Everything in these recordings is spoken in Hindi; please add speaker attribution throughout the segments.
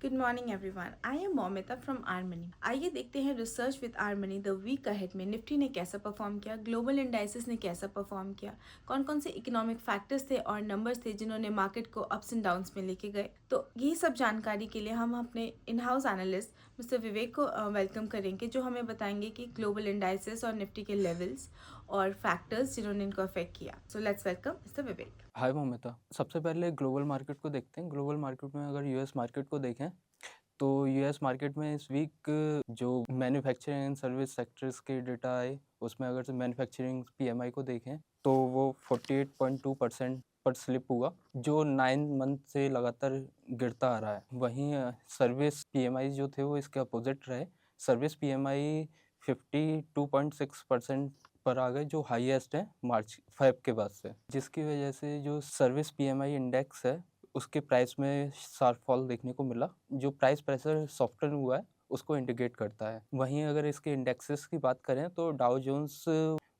Speaker 1: Good morning everyone. I am Momita from Armani. आइए देखते हैं research with Armani the week ahead में निफ्टी ने कैसा परफॉर्म किया, ग्लोबल इंडाइसेस ने कैसा परफॉर्म किया, कौन कौन से इकोनॉमिक फैक्टर्स थे और नंबर्स थे जिन्होंने मार्केट को अप्स एंड डाउन्स में लेके गए। तो यही सब जानकारी के लिए हम अपने इन हाउस एनालिस्ट मिस्टर विवेक को वेलकम करेंगे, जो हमें बताएंगे कि ग्लोबल इंडाइसेस और निफ्टी के लेवल्स और फैक्टर्स जिन्होंने इनको अफेक्ट किया। सो लेट्स वेलकम मिस्टर विवेक।
Speaker 2: हाय मोमिता। सबसे पहले ग्लोबल मार्केट को देखते हैं। ग्लोबल मार्केट में अगर यूएस मार्केट को देखें तो यूएस मार्केट में इस वीक जो मैन्युफैक्चरिंग एंड सर्विस सेक्टर्स के डेटा आए उसमें अगर मैन्युफैक्चरिंग पीएमआई को देखें तो वो 48.2% पर स्लिप हुआ, जो 9 मंथ से लगातार गिरता आ रहा है। वहीं सर्विस पीएमआई जो थे वो इसके अपोजिट रहे। सर्विस पीएमआई 52.6% पर आ गए, जो हाईएस्ट है मार्च फेब के बाद से, जिसकी वजह से जो सर्विस पीएमआई इंडेक्स है उसके प्राइस में शार्प फॉल देखने को मिला। जो प्राइस प्रेशर सॉफ्टन हुआ है उसको इंडिकेट करता है। वहीं अगर इसके इंडेक्सेस की बात करें तो डाउ जोन्स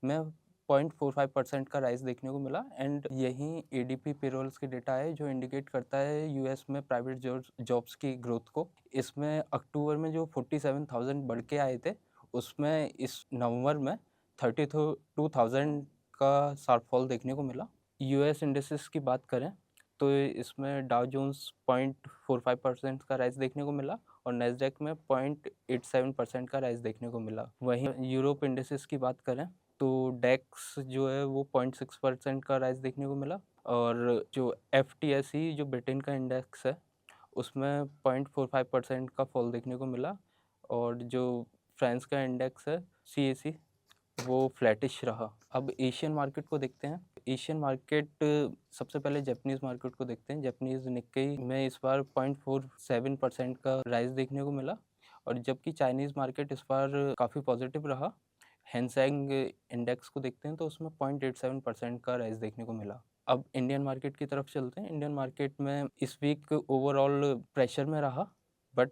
Speaker 2: में 0.45% का राइज देखने को मिला। एंड यहीं एडीपी पेरोल्स के डेटा है जो इंडिकेट करता है यूएस में प्राइवेट जॉब्स की ग्रोथ को। इसमें अक्टूबर में जो 47,000 बढ़ के आए थे उसमें इस नवंबर में 32,000 का शार्प फॉल देखने को मिला। यूएस इंडेक्सेस की बात करें तो इसमें डाउ जोन्स 0.45% का राइज देखने को मिला और नेस्डैक में 0.87% का राइज देखने को मिला। वहीं यूरोप इंडेक्सेस की बात करें तो डेक्स जो है वो 0.6% का राइज देखने को मिला और जो एफटीएसई जो ब्रिटेन का इंडेक्स है उसमें 0.45% का फॉल देखने को मिला और जो फ्रांस का इंडेक्स है सीएसी वो फ्लैटिश रहा। अब एशियन मार्केट को देखते हैं। एशियन मार्केट सबसे पहले जापानीज मार्केट को देखते हैं। जापानीज निक्केई में इस बार 0.47% का राइज देखने को मिला और जबकि चाइनीज मार्केट इस बार काफ़ी पॉजिटिव रहा। हैंसेंग इंडेक्स को देखते हैं तो उसमें 0.87% का राइज देखने को मिला। अब इंडियन मार्केट की तरफ चलते हैं। इंडियन मार्केट में इस वीक ओवरऑल प्रेशर में रहा, बट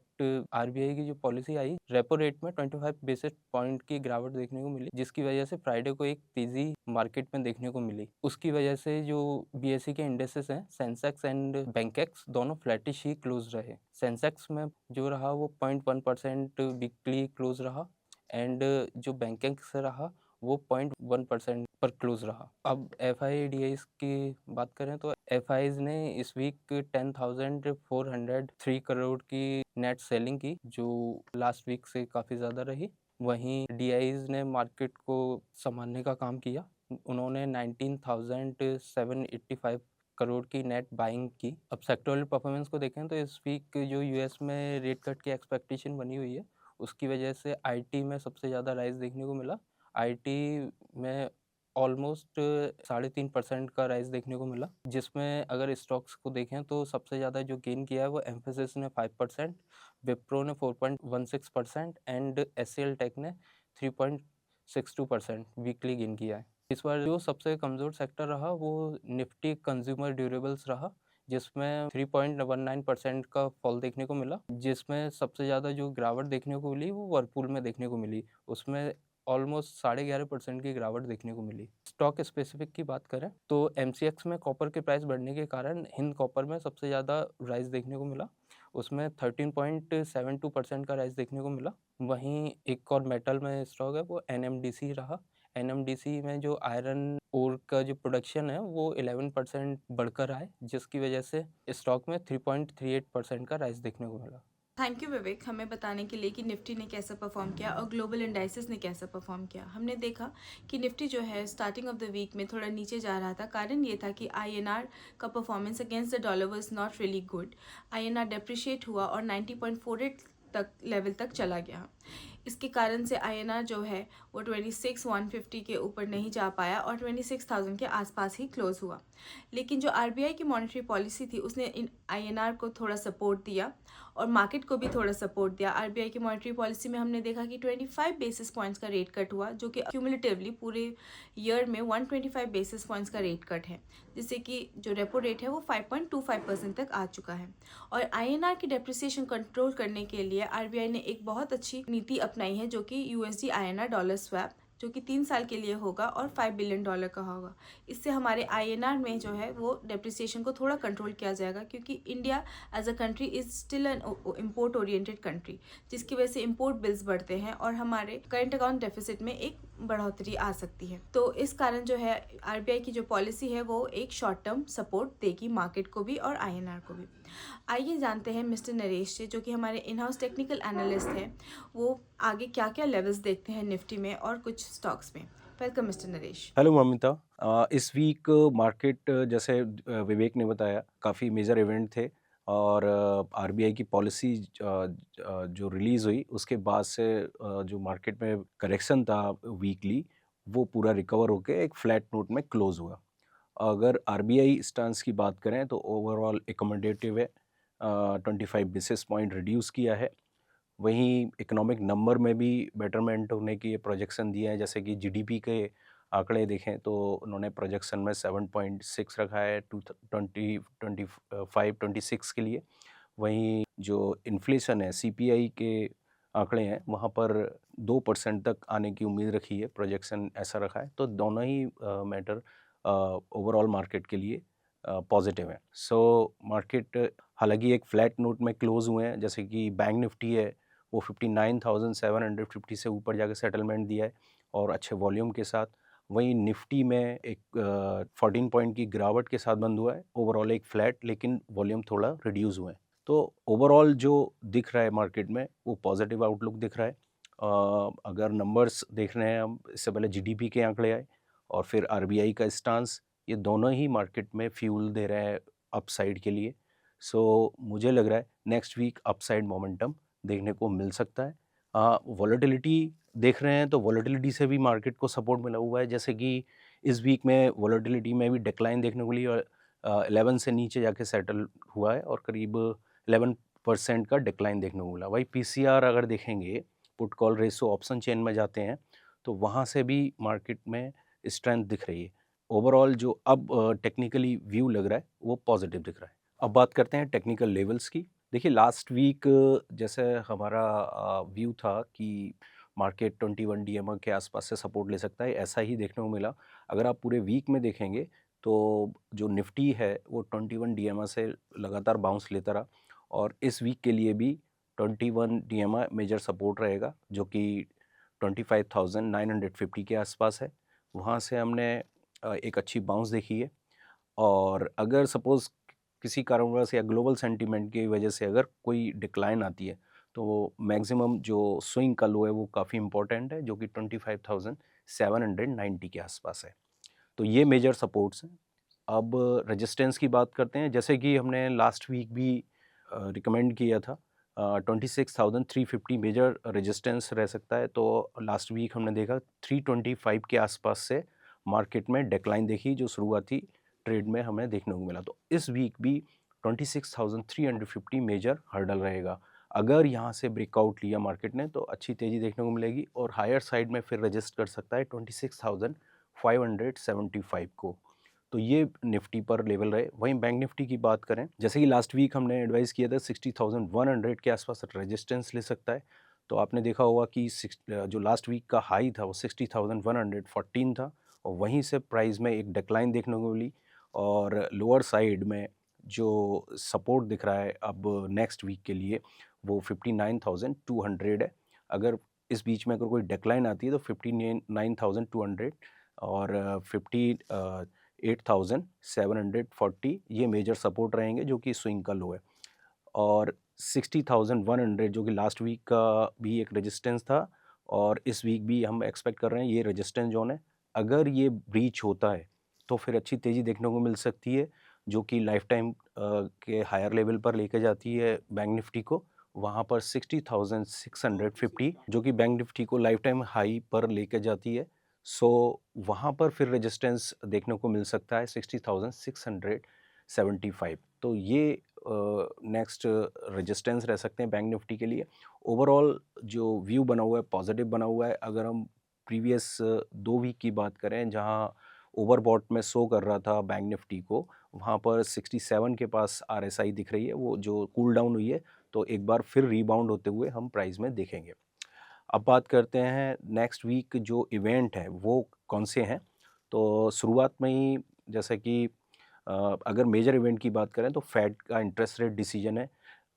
Speaker 2: आरबीआई की जो पॉलिसी आई, रेपो रेट में 25 बेसिस पॉइंट की गिरावट देखने को मिली, जिसकी वजह से फ्राइडे को एक तेजी मार्केट में देखने को मिली। उसकी वजह से जो बीएसई के इंडेक्सेस हैं सेंसेक्स एंड बैंकेक्स दोनों फ्लैटिश ही क्लोज रहे। सेंसेक्स में जो रहा वो 0.1% वीकली क्लोज रहा एंड जो बैंकेक्स रहा वो 0.1% पर क्लोज रहा। अब एफ की बात करें तो एफ ने इस वीक 10,403 करोड़ की नेट सेलिंग की, जो लास्ट वीक से काफ़ी ज़्यादा रही। वहीं डीआईज ने मार्केट को संभालने का काम किया। उन्होंने 19,785 करोड़ की नेट बाइंग की। अब सेक्टोरल परफॉर्मेंस को देखें तो इस वीक जो यूएस में रेट कट की एक्सपेक्टेशन बनी हुई है उसकी वजह से आईटी में सबसे ज़्यादा राइज देखने को मिला। आईटी में ऑलमोस्ट 3.5% का राइज देखने को मिला, जिसमें अगर स्टॉक्स को देखें तो सबसे ज़्यादा जो गेन किया है वो एम्फेसिस ने 5%, विप्रो ने 4.16% एंड एचसीएल टेक ने 3.62% वीकली गेन किया है। इस बार जो सबसे कमज़ोर सेक्टर रहा वो निफ्टी कंज्यूमर ड्यूरेबल्स रहा, जिसमें 3.19% का फॉल देखने को मिला। जिसमें सबसे ज़्यादा जो गिरावट देखने को मिली वो वर्लपूल में देखने को मिली, उसमें ऑलमोस्ट 11.5% की गिरावट देखने को मिली। स्टॉक स्पेसिफिक की बात करें तो एमसीएक्स में कॉपर के प्राइस बढ़ने के कारण हिंद कॉपर में सबसे ज़्यादा राइज देखने को मिला, उसमें 13.72% का राइज देखने को मिला। वहीं एक और मेटल में स्टॉक है वो एनएमडीसी रहा। एनएमडीसी में जो आयरन ओर का जो प्रोडक्शन है वो 11% बढ़कर आए, जिसकी वजह से स्टॉक में 3.38% का राइज देखने को मिला।
Speaker 1: थैंक यू विवेक हमें बताने के लिए कि निफ्टी ने कैसा परफॉर्म किया और ग्लोबल इंडाइसेस ने कैसा परफॉर्म किया। हमने देखा कि निफ्टी जो है स्टार्टिंग ऑफ द वीक में थोड़ा नीचे जा रहा था। कारण ये था कि आईएनआर का performance against the dollar was not really good. INR depreciate हुआ और 90.48 तक लेवल तक चला गया। इसके कारण से आईएनआर जो है वो 26,150 के ऊपर नहीं जा पाया और 26,000 के आसपास ही क्लोज हुआ। लेकिन जो आरबीआई की मॉनेटरी पॉलिसी थी उसने इन आईएनआर को थोड़ा सपोर्ट दिया और मार्केट को भी थोड़ा सपोर्ट दिया। आरबीआई की मॉनेटरी पॉलिसी में हमने देखा कि 25 बेसिस पॉइंट्स का रेट कट हुआ, जो कि क्यूमुलेटिवली पूरे ईयर में 125 बेसिस पॉइंट्स का रेट कट है, जिससे कि जो रेपो रेट है वो 5.25% तक आ चुका है। और आईएनआर की डेप्रिसिएशन कंट्रोल करने के लिए आरबीआई ने एक बहुत अच्छी नीति अपनाई है, जो कि यूएसडी आईएनआर डॉलर स्वैप जो कि 3 साल के लिए होगा और $5 बिलियन का होगा। इससे हमारे आईएनआर में जो है वो डेप्रिसिएशन को थोड़ा कंट्रोल किया जाएगा, क्योंकि India as a country is still an import oriented country, जिसकी वजह से इम्पोर्ट बिल्स बढ़ते हैं और हमारे करंट अकाउंट डेफिसिट में एक बढ़ोतरी आ सकती है। तो इस कारण जो है आरबीआई की जो पॉलिसी है वो एक शॉर्ट टर्म सपोर्ट देगी मार्केट को भी और आईएनआर को भी। आइए जानते हैं मिस्टर नरेश से, जो कि हमारे इन हाउस टेक्निकल एनालिस्ट हैं, वो आगे क्या क्या लेवल्स देखते हैं निफ्टी में और कुछ स्टॉक्स में। Welcome mister Naresh.
Speaker 3: Hello Mamita. इस वीक मार्केट जैसे विवेक ने बताया काफ़ी मेजर इवेंट थे और आरबीआई की पॉलिसी जो रिलीज़ हुई उसके बाद से जो मार्केट में करेक्शन था वीकली वो पूरा रिकवर होके एक फ्लैट नोट में क्लोज हुआ। अगर आरबीआई स्टांस की बात करें तो ओवरऑल एकोमोडेटिव है, 25 बेसिस पॉइंट रिड्यूस किया है। वहीं इकोनॉमिक नंबर में भी बेटरमेंट होने की प्रोजेक्शन दिए हैं, जैसे कि जीडीपी के आंकड़े देखें तो उन्होंने प्रोजेक्शन में 7.6 रखा है 2025-26 के लिए। वहीं जो इन्फ्लेशन है सीपीआई के आंकड़े हैं वहाँ पर 2% तक आने की उम्मीद रखी है, प्रोजेक्शन ऐसा रखा है। तो दोनों ही मैटर ओवरऑल मार्केट के लिए पॉजिटिव है। सो मार्केट हालांकि एक फ्लैट नोट में क्लोज हुए हैं, जैसे कि बैंक निफ्टी है वो 59,750 से ऊपर जाकर सेटलमेंट दिया है और अच्छे वॉल्यूम के साथ। वहीं निफ्टी में एक 14 पॉइंट की गिरावट के साथ बंद हुआ है। ओवरऑल एक फ्लैट लेकिन वॉल्यूम थोड़ा रिड्यूस हुए हैं। तो ओवरऑल जो दिख रहा है मार्केट में वो पॉजिटिव आउटलुक दिख रहा है। अगर नंबर्स देख रहे हैं हम, इससे पहले जीडीपी के आंकड़े आए और फिर आरबीआई का स्टांस, ये दोनों ही मार्केट में फ्यूल दे रहे हैं अपसाइड के लिए। सो मुझे लग रहा है नेक्स्ट वीक अपसाइड मोमेंटम देखने को मिल सकता है। वॉलेटिलिटी देख रहे हैं तो वॉलेटिलिटी से भी मार्केट को सपोर्ट मिला हुआ है, जैसे कि इस वीक में वॉलेटिलिटी में भी डिक्लाइन देखने को मिली और 11 से नीचे जाके सेटल हुआ है और करीब 11% का डिक्लाइन देखने को मिला। वही पीसीआर अगर देखेंगे, put call ratio option chain में जाते हैं तो वहाँ से भी मार्केट में स्ट्रेंथ दिख रही है। ओवरऑल जो अब टेक्निकली व्यू लग रहा है वो पॉजिटिव दिख रहा है। अब बात करते हैं टेक्निकल लेवल्स की। देखिए लास्ट वीक जैसे हमारा व्यू था कि मार्केट 21 डीएमए के आसपास से सपोर्ट ले सकता है, ऐसा ही देखने को मिला। अगर आप पूरे वीक में देखेंगे तो जो निफ्टी है वो 21 डीएमए से लगातार बाउंस लेता रहा और इस वीक के लिए भी 21 डीएमए मेजर सपोर्ट रहेगा, जो कि 25,950 के आसपास है। वहाँ से हमने एक अच्छी बाउंस देखी है और अगर सपोज़ किसी कारणवश या ग्लोबल सेंटीमेंट की वजह से अगर कोई डिक्लाइन आती है तो मैक्सिमम जो स्विंग का लो है वो काफ़ी इंपॉर्टेंट है, जो कि 25,790 के आसपास है। तो ये मेजर सपोर्ट्स हैं। अब रेजिस्टेंस की बात करते हैं, जैसे कि हमने लास्ट वीक भी रिकमेंड किया था 26,350 मेजर रेजिस्टेंस रह सकता है। तो लास्ट वीक हमने देखा 325 के आसपास से मार्केट में डिक्लाइन देखी, जो शुरुआती ट्रेड में हमें देखने को मिला। तो इस वीक भी 26,350 मेजर हर्डल रहेगा। अगर यहाँ से ब्रेकआउट लिया मार्केट ने तो अच्छी तेज़ी देखने को मिलेगी और हायर साइड में फिर रजिस्ट कर सकता है 26,575 को। तो ये निफ्टी पर लेवल रहे। वहीं बैंक निफ्टी की बात करें, जैसे कि लास्ट वीक हमने एडवाइस किया था 60,100 के आसपास रेजिस्टेंस ले सकता है। तो आपने देखा होगा कि जो लास्ट वीक का हाई था वो 60,114 था और वहीं से प्राइस में एक डिक्लाइन देखने को मिली और लोअर साइड में जो सपोर्ट दिख रहा है अब नेक्स्ट वीक के लिए वो 59,200 है। अगर इस बीच में अगर कोई डिक्लाइन आती है तो 59,200 और 58,740 ये मेजर सपोर्ट रहेंगे, जो कि स्विंग का लो है। और 60,100 जो कि लास्ट वीक का भी एक रेजिस्टेंस था और इस वीक भी हम एक्सपेक्ट कर रहे हैं ये रेजिस्टेंस जोन है। अगर ये ब्रीच होता है तो फिर अच्छी तेज़ी देखने को मिल सकती है, जो कि लाइफ टाइम के हायर लेवल पर लेके जाती है बैंक निफ्टी को। वहाँ पर 60,650 जो कि बैंक निफ्टी को लाइफ टाइम हाई पर लेके जाती है। सो वहाँ पर फिर रेजिस्टेंस देखने को मिल सकता है 60,675। तो ये नेक्स्ट रेजिस्टेंस रह सकते हैं बैंक निफ्टी के लिए। ओवरऑल जो व्यू बना हुआ है पॉजिटिव बना हुआ है। अगर हम प्रीवियस 2 वीक की बात करें जहाँ ओवरबॉट में शो कर रहा था बैंक निफ्टी को, वहाँ पर 67 के पास आरएसआई दिख रही है, वो जो कूल डाउन हुई है। तो एक बार फिर रीबाउंड होते हुए हम प्राइस में देखेंगे। अब बात करते हैं नेक्स्ट वीक जो इवेंट है वो कौन से हैं। तो शुरुआत में ही जैसे कि अगर मेजर इवेंट की बात करें तो फेड का इंटरेस्ट रेट डिसीजन है।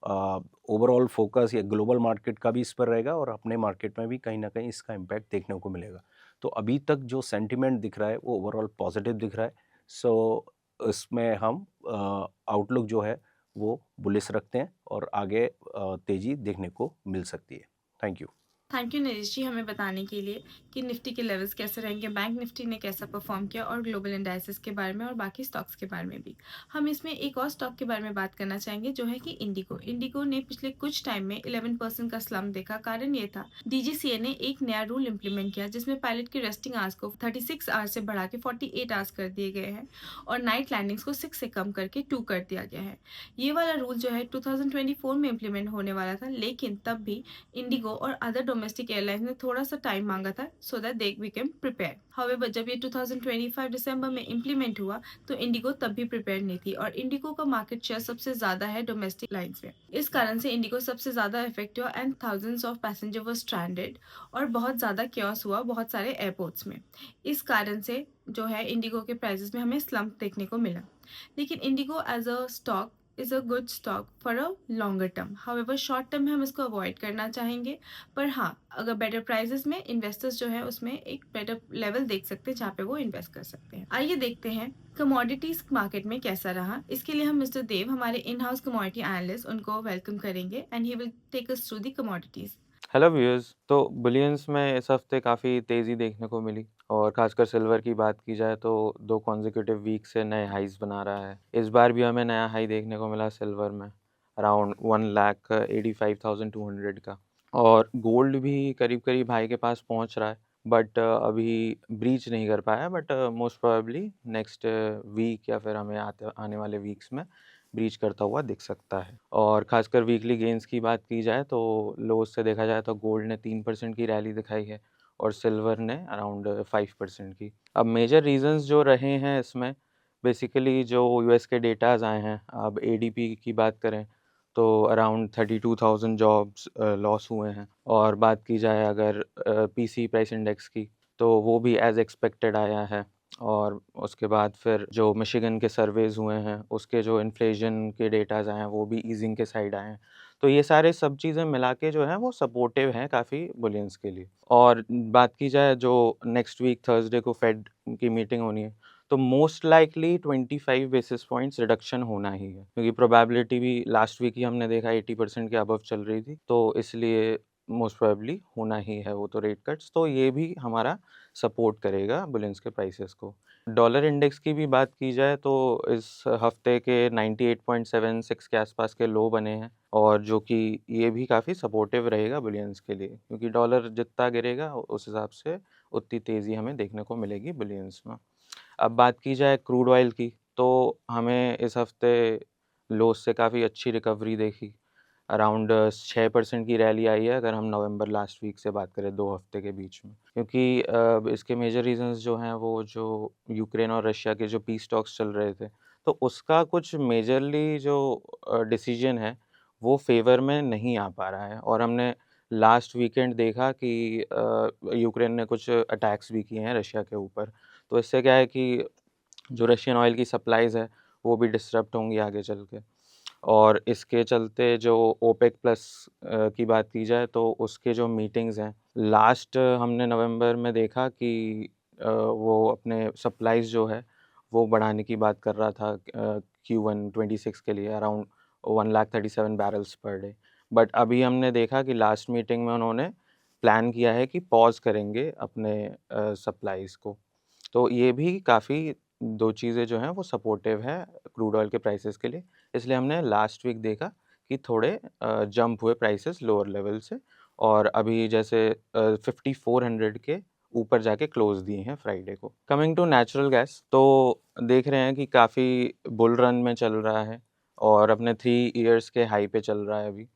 Speaker 3: ओवरऑल फोकस या ग्लोबल मार्केट का भी इस पर रहेगा और अपने मार्केट में भी कहीं ना कहीं इसका इम्पैक्ट देखने को मिलेगा। तो अभी तक जो सेंटिमेंट दिख रहा है वो ओवरऑल पॉजिटिव दिख रहा है। सो इसमें हम आउटलुक जो है वो बुलिश रखते हैं और आगे तेज़ी देखने को मिल सकती है। Thank you.
Speaker 1: Thank you Naresh ji हमें बताने के लिए कि निफ्टी के लेवल्स कैसे रहेंगे, बैंक निफ्टी ने कैसा परफॉर्म किया और ग्लोबल इंडाइसेस के बारे में और बाकी स्टॉक्स के बारे में भी। हम इसमें एक और स्टॉक के बारे में बात करना चाहेंगे जो है कि इंडिगो। इंडिगो ने पिछले कुछ टाइम में 11% का स्लम्प देखा। कारण ये था डीजीसीए ने एक नया रूल इम्प्लीमेंट किया जिसमें पायलट की रेस्टिंग आवर्स को 36 आवर्स से बढ़ा के 48 आवर्स कर दिए गए हैं और नाइट लैंडिंग्स को 6 से कम करके 2 कर दिया गया है। ये वाला रूल जो है 2024 में इम्प्लीमेंट होने वाला था, लेकिन तब भी इंडिगो और अदर डोमेस्टिक एयरलाइंस ने थोड़ा सा टाइम मांगा था so that they we can prepare. However जब ये 2025 दिसंबर में इम्प्लीमेंट हुआ तो इंडिगो तब भी प्रिपेयर नहीं थी और इंडिगो का मार्केट शेयर सबसे ज्यादा है डोमेस्टिक लाइंस में। इस कारण से इंडिगो सबसे ज्यादा इफेक्ट हुआ and thousands of passenger were stranded और बहुत ज्यादा क्योस हुआ बहुत सारे एयरपोर्ट्स में। इस कारण से जो है इंडिगो के प्राइसेस में हमें स्लम्प देखने को मिला। लेकिन IndiGo as a stock is a good stock for a longer term. However short term में हम इसको अवॉइड करना चाहेंगे, पर हाँ अगर बेटर प्राइजेस में इन्वेस्टर्स जो है उसमें एक बेटर लेवल देख सकते हैं जहाँ पे वो इन्वेस्ट कर सकते हैं। आइए देखते हैं कमोडिटीज मार्केट में कैसा रहा। इसके लिए हम मिस्टर देव हमारे इन हाउस कमोडिटी एनालिस्ट उनको वेलकम करेंगे and he will take us through the commodities.
Speaker 4: Hello viewers. तो बुलियंस में इस हफ्ते काफ़ी तेज़ी देखने को मिली और खासकर सिल्वर की बात की जाए तो 2 कॉन्जिक्यूटिव वीक से नए हाईज बना रहा है। इस बार भी हमें नया हाई देखने को मिला सिल्वर में अराउंड 1,85,200 का, और गोल्ड भी करीब करीब हाई के पास पहुंच रहा है बट अभी ब्रीच नहीं कर पाया, but most probably next week या फिर हमें आने वाले वीक्स में ब्रीच करता हुआ दिख सकता है। और खासकर वीकली गेंस की बात की जाए तो लोज से देखा जाए तो गोल्ड ने 3% की रैली दिखाई है और सिल्वर ने अराउंड 5% की। अब मेजर रीजंस जो रहे हैं इसमें बेसिकली जो यूएस के डेटाज आए हैं, अब एडीपी की बात करें तो अराउंड 32,000 जॉब्स लॉस हुए हैं। और बात की जाए अगर पीसी प्राइस इंडेक्स की तो वो भी एज एक्सपेक्टेड आया है। और उसके बाद फिर जो मिशिगन के सर्वेज हुए हैं उसके जो इन्फ्लेशन के डेटाज आए हैं वो भी ईजिंग के साइड आए हैं। तो ये सारे सब चीज़ें मिला के जो है वो सपोर्टिव हैं काफ़ी बुलियंस के लिए। और बात की जाए जो नेक्स्ट वीक थर्सडे को फेड की मीटिंग होनी है तो most likely 25 basis points reduction होना ही है, क्योंकि प्रोबेबिलिटी भी लास्ट वीक ही हमने देखा 80% के अबव चल रही थी, तो इसलिए मोस्ट प्रोबेबली होना ही है वो तो रेट कट्स। तो ये भी हमारा सपोर्ट करेगा बुलियंस के प्राइसेस को। डॉलर इंडेक्स की भी बात की जाए तो इस हफ्ते के 98.76 के आसपास के लो बने हैं, और जो कि ये भी काफ़ी सपोर्टिव रहेगा बुलियंस के लिए, क्योंकि डॉलर जितना गिरेगा उस हिसाब से उतनी तेज़ी हमें देखने को मिलेगी बुलियंस में। अब बात की जाए क्रूड ऑयल की तो हमें इस हफ्ते लोस से काफ़ी अच्छी रिकवरी देखी। अराउंड 6% की रैली आई है अगर हम नवंबर लास्ट वीक से बात करें 2 हफ्ते के बीच में, क्योंकि इसके मेजर रीजंस जो हैं वो जो यूक्रेन और रशिया के जो पीस टॉक्स चल रहे थे तो उसका कुछ मेजरली जो डिसीजन है वो फेवर में नहीं आ पा रहा है। और हमने लास्ट वीकेंड देखा कि यूक्रेन ने कुछ अटैक्स भी किए हैं रशिया के ऊपर, तो इससे क्या है कि जो रशियन ऑयल की सप्लाईज़ है वो भी डिसरप्ट होंगी आगे चल के। और इसके चलते जो ओपेक प्लस की बात की जाए तो उसके जो मीटिंग्स हैं लास्ट हमने नवंबर में देखा कि वो अपने सप्लाईज़ जो है वो बढ़ाने की बात कर रहा था Q1 26 के लिए around 1,37,000 barrels per day. But अभी हमने देखा कि लास्ट मीटिंग में उन्होंने प्लान किया है कि पॉज़ करेंगे अपने सप्लाईज़ को। तो ये भी काफ़ी 2 चीज़ें जो हैं वो सपोर्टिव है क्रूड ऑयल के प्राइसेस के लिए। इसलिए हमने लास्ट वीक देखा कि थोड़े जंप हुए प्राइसेस लोअर लेवल से, और अभी जैसे 5400 के ऊपर जाके क्लोज़ दिए हैं फ्राइडे को। कमिंग टू नेचुरल गैस तो देख रहे हैं कि काफ़ी बुल रन में चल रहा है और अपने 3 इयर्स के हाई पे चल रहा है अभी।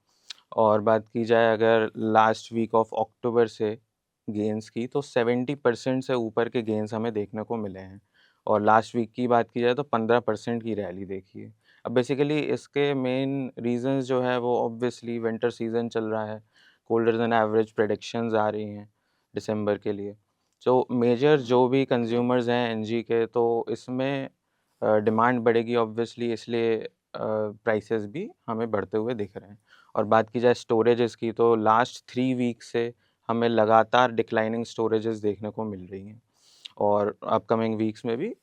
Speaker 4: और बात की जाए अगर लास्ट वीक ऑफ अक्टूबर से गेन्स की तो 70% से ऊपर के गेन्स हमें देखने को मिले हैं। और लास्ट वीक की बात की जाए तो 15% की रैली देखी है। अब बेसिकली इसके मेन रीज़न्स जो है वो ऑब्वियसली विंटर सीज़न चल रहा है, कोल्डर देन एवरेज प्रेडिक्शंस आ रही हैं दिसंबर के लिए। सो मेजर जो भी कंज्यूमर्स हैं एनजी के, तो इसमें डिमांड बढ़ेगी ऑब्वियसली, इसलिए प्राइसेस भी हमें बढ़ते हुए दिख रहे हैं। और बात की जाए स्टोरेजेस की, तो लास्ट 3 वीक से हमें लगातार डिक्लाइनिंग स्टोरेजेस देखने को मिल रही हैं और अपकमिंग वीक्स में भी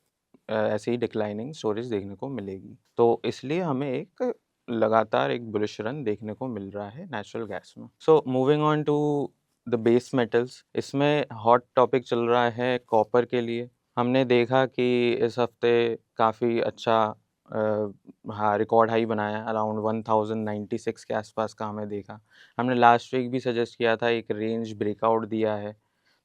Speaker 4: ऐसे ही डिक्लाइनिंग स्टोरेज देखने को मिलेगी। तो इसलिए हमें एक लगातार एक बुलिश रन देखने को मिल रहा है नेचुरल गैस में। So moving on to the base metals, इसमें हॉट टॉपिक चल रहा है कॉपर के लिए। हमने देखा कि इस हफ्ते काफ़ी अच्छा रिकॉर्ड हाई बनाया, अराउंड 1096 के आसपास का हमें देखा। हमने लास्ट वीक भी सजेस्ट किया था, एक रेंज ब्रेकआउट दिया है,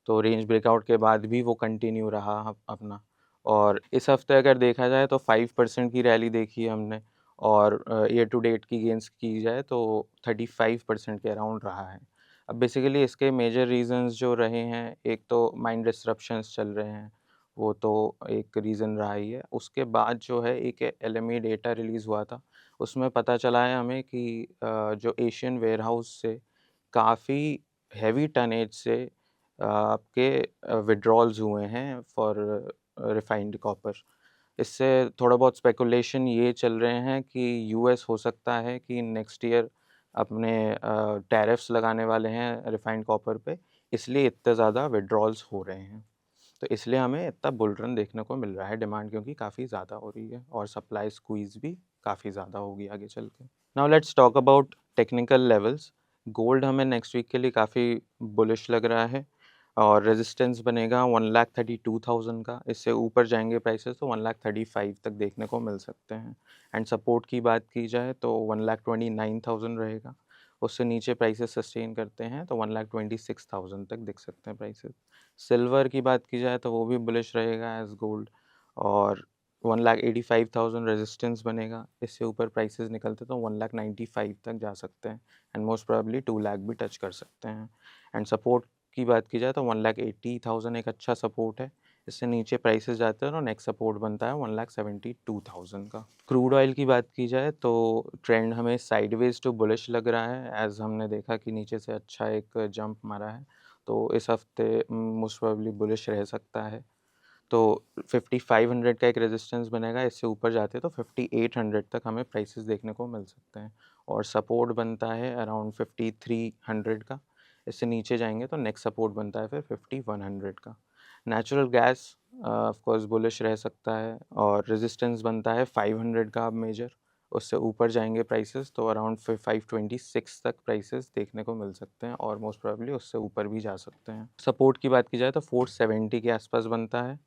Speaker 4: तो रेंज ब्रेकआउट के बाद भी वो कंटिन्यू रहा अपना। और इस हफ्ते अगर देखा जाए तो 5% की रैली देखी है हमने, और ईयर टू डेट की गेंस की जाए तो 35% के अराउंड रहा है। अब बेसिकली इसके मेजर रीजंस जो रहे हैं, एक तो माइन डिसरप्शंस चल रहे हैं, वो तो एक रीज़न रहा ही है। उसके बाद जो है एक एलएमई डेटा रिलीज़ हुआ था, उसमें पता चला है हमें कि जो एशियन वेयरहाउस से काफ़ी हैवी टनेज से आपके विड्रॉल्स हुए हैं फॉर रिफाइंड कॉपर। इससे थोड़ा बहुत स्पेकुलेशन ये चल रहे हैं कि यूएस हो सकता है कि नेक्स्ट ईयर अपने टैरिफ्स लगाने वाले हैं रिफाइंड कॉपर पे, इसलिए इतने ज़्यादा विड्रॉल्स हो रहे हैं। तो इसलिए हमें इतना बुल रन देखने को मिल रहा है, डिमांड क्योंकि काफ़ी ज़्यादा हो रही है और सप्लाई स्क्वीज़ भी काफ़ी ज़्यादा होगी आगे चल के। Now let's talk about technical levels. Gold हमें नेक्स्ट वीक के लिए काफ़ी बुलिश लग रहा है और रेजिस्टेंस बनेगा 1,32,000 का। इससे ऊपर जाएंगे प्राइसेस तो 1,35,000 तक देखने को मिल सकते हैं। एंड सपोर्ट की बात की जाए तो 1,29,000 रहेगा। उससे नीचे प्राइसेस सस्टेन करते हैं तो 1,26,000 तक दिख सकते हैं प्राइसेस। सिल्वर की बात की जाए तो वो भी बुलिश रहेगा एज गोल्ड, और 1,85,000 रेजिस्टेंस बनेगा। इससे ऊपर प्राइसेस निकलते तो 1,95,000 तक जा सकते हैं एंड मोस्ट प्रोबेबली 2 लाख भी टच कर सकते हैं। एंड सपोर्ट की बात की जाए तो 1,80,000 एक अच्छा सपोर्ट है। इससे नीचे प्राइसेस जाते हैं और नेक्स्ट सपोर्ट बनता है 1,72,000 का। क्रूड ऑयल की बात की जाए तो ट्रेंड हमें साइडवेज टू बुलिश लग रहा है, एज हमने देखा कि नीचे से अच्छा एक जंप मारा है, तो इस हफ्ते मोस्ट प्रोबेबली बुलिश रह सकता है। तो 5500 का एक रेजिस्टेंस बनेगा, इससे ऊपर जाते हैं तो 5800 तक हमें प्राइसेस देखने को मिल सकते हैं, और सपोर्ट बनता है अराउंड 5300 का। इससे नीचे जाएंगे तो नेक्स्ट सपोर्ट बनता है फिर 5100 का। Natural gas off course bullish रह सकता है और रेजिस्टेंस बनता है 500 का अब मेजर। उससे ऊपर जाएंगे प्राइसेस तो अराउंड 526 तक प्राइसेस देखने को मिल सकते हैं और मोस्ट प्रोबेबली उससे ऊपर भी जा सकते हैं। सपोर्ट की बात की जाए तो 470 के आसपास बनता है।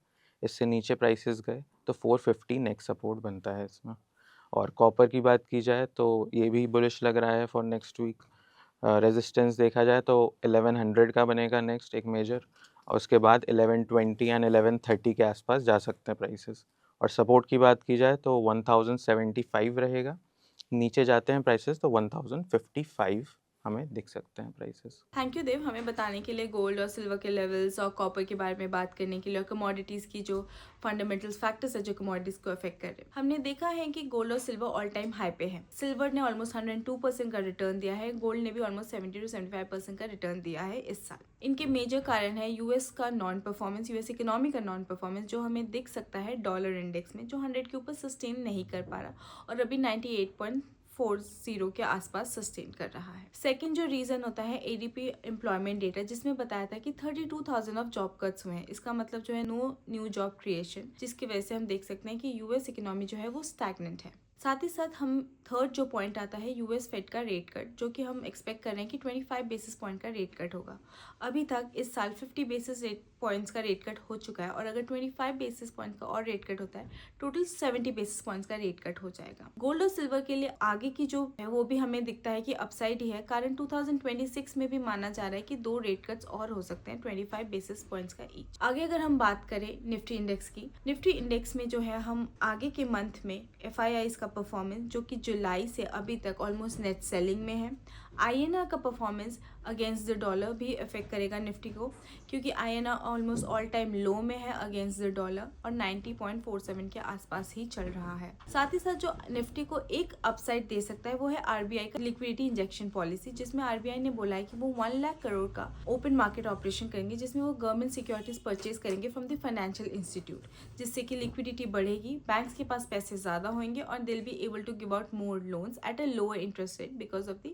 Speaker 4: इससे नीचे प्राइसेस गए तो 450 नेक्स्ट सपोर्ट बनता है इसमें। और कॉपर की बात की जाए तो ये भी बुलिश लग रहा है फॉर नेक्स्ट वीक। रेजिस्टेंस देखा जाए तो 1100 का बनेगा नेक्स्ट एक मेजर, और उसके बाद 1120 एंड 1130 के आसपास जा सकते हैं प्राइसेस। और सपोर्ट की बात की जाए तो 1075 रहेगा। नीचे जाते हैं प्राइसेस तो 1055 हमें दिख सकते हैं प्राइसेस।
Speaker 1: थैंक यू देव, हमें बताने के लिए गोल्ड और सिल्वर के लेवल्स और कॉपर के बारे में बात करने के लिए, और कमोडिटीज़ की जो फंडामेंटल्स फैक्टर्स है जो कमोडिटीज़ को अफेक्ट कर रहे हैं। हमने देखा है कि गोल्ड और सिल्वर ऑल टाइम हाई पे है। सिल्वर ने ऑलमोस्ट 102% का रिटर्न दिया है, गोल्ड ने भी ऑलमोस्ट 70 to 75% का रिटर्न दिया है इस साल। इनके मेजर कारण है यूएस का नॉन परफॉर्मेंस, यूएस इकोनॉमी का नॉन परफॉर्मेंस, जो हमें दिख सकता है डॉलर इंडेक्स में, जो 100 के ऊपर सस्टेन नहीं कर पा रहा और अभी 98.40 के आसपास सस्टेन कर रहा है। सेकंड जो रीजन होता है एडीपी एम्प्लॉयमेंट डेटा, जिसमें बताया था कि 32,000 ऑफ जॉब कट्स हुए हैं। इसका मतलब जो है नो न्यू जॉब क्रिएशन, जिसकी वजह से हम देख सकते हैं कि यूएस इकोनॉमी जो है वो स्टैग्नेंट है। साथ ही साथ हम थर्ड जो पॉइंट आता है यूएस फेड का रेट कट, जो कि हम एक्सपेक्ट कर रहे हैं कि 25 बेसिस पॉइंट का रेट कट होगा। अभी तक इस साल 50 बेसिस पॉइंट्स का रेट कट हो चुका है, और अगर 25 बेसिस पॉइंट का और रेट कट होता है टोटल 70 बेसिस पॉइंट्स का रेट कट हो जाएगा। गोल्ड और सिल्वर के लिए आगे की जो है वो भी हमें दिखता है कि अपसाइड ही है, कारण 2026 में भी माना जा रहा है कि 2 रेट कट्स और हो सकते हैं 25 बेसिस पॉइंट्स का ईच। आगे अगर हम बात करें निफ्टी इंडेक्स की, निफ्टी इंडेक्स में जो है हम आगे के मंथ में FIIs का परफॉर्मेंस, जो कि जुलाई से अभी तक ऑलमोस्ट नेट सेलिंग में है। INR का परफॉर्मेंस अगेंस्ट द डॉलर भी अफेक्ट करेगा निफ्टी को, क्योंकि INR ऑलमोस्ट ऑल टाइम लो में है अगेंस्ट द डॉलर और 90.47 के आसपास ही चल रहा है। साथ ही साथ जो निफ्टी को एक अपसाइड दे सकता है वो है RBI का लिक्विडिटी इंजेक्शन पॉलिसी, जिसमें RBI ने बोला है कि वो 1 लाख करोड़ का ओपन मार्केट ऑपरेशन करेंगे, जिसमें वो गवर्नमेंट सिक्योरिटीज परचेज करेंगे फ्रॉम द फाइनेंशियल इंस्टीट्यूट, जिससे कि लिक्विडिटी बढ़ेगी, बैंक्स के पास पैसे ज़्यादा होंगे और they will be able to give out more loans at a lower interest rate because of the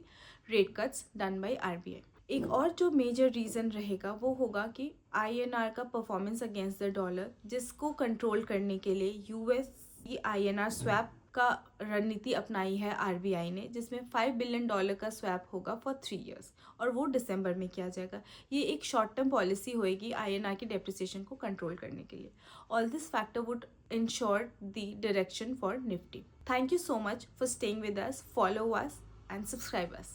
Speaker 1: rate cuts done by RBI। एक और जो मेजर रीज़न रहेगा वो होगा कि INR का परफॉर्मेंस अगेंस्ट द डॉलर, जिसको कंट्रोल करने के लिए US की INR स्वैप का रणनीति अपनाई है RBI ने, जिसमें $5 बिलियन का स्वैप होगा फॉर 3 years और वो दिसंबर में किया जाएगा। ये एक शॉर्ट टर्म पॉलिसी होएगी INR की डेप्रिसिएशन को कंट्रोल करने के लिए। All this factor would ensure the direction for Nifty. Thank you so much for staying with us. Follow us and subscribe us.